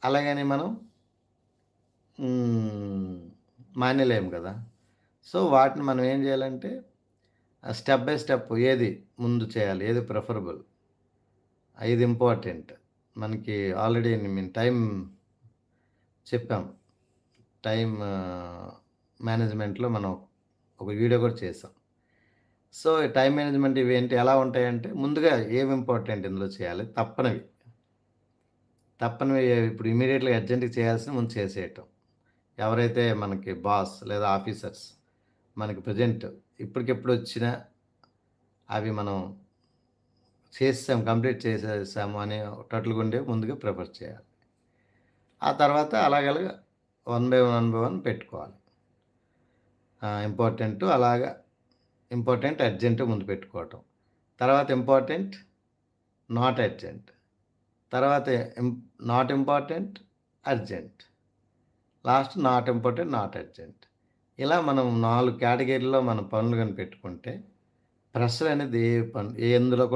అలాగని మనం హ్మ్. మానేయలేము గదా! సో, వాటిని మనం ఏం జేయాలంటే స్టెప్ బై స్టెప్ ఏది ముందు చేయాలి? ఏది ప్రిఫరబుల్? ఇది ఇంపార్టెంట్. మనకి ఆల్రెడీ నేను టైమ్ చెప్పాం. టైమ్ మేనేజ్‌మెంట్‌లో మనం ఒక వీడియో గూడా చేసాం. సో, టైమ్ మేనేజ్‌మెంట్ ఇవేంటి ఎలా ఉంటాయంటే ముందుగా ఏవి ఇంపార్టెంట్ ఇందులో చేయాలి? తప్పనివి. తప్పనివి ఇప్పుడు ఇమ్మీడియేట్‌గా అర్జెంట్‌గా చేయాల్సినవి ముందు చేసేయటం. ఎవరైతే మనకి బాస్ లేదా ఆఫీసర్స్ మనకి ప్రెజెంట్ ఇప్పటికిప్పుడొచ్చినా అవి మనం చేసేసాం, కంప్లీట్ చేసేసాము అనేటట్లుగా ఉండేవి ముందుగా ప్రిఫర్ చేయాలి. ఆ తర్వాత అలాగలాగా వన్ బై వన్ పెట్టుకోవాలి. ఇంపార్టెంటు అలాగా ఇంపార్టెంట్, అర్జెంట్ ముందు పెట్టుకోవటం. తర్వాత ఇంపార్టెంట్, నాట్ అర్జెంట్. తర్వాత ఇం not important, urgent. Last not important, not urgent. ఇలా మనం 4 కేటగిరీలో మన పనులు గాని పెట్టుకుంటే ప్రెషర్ అనేది ఏ ఎందులో కూడా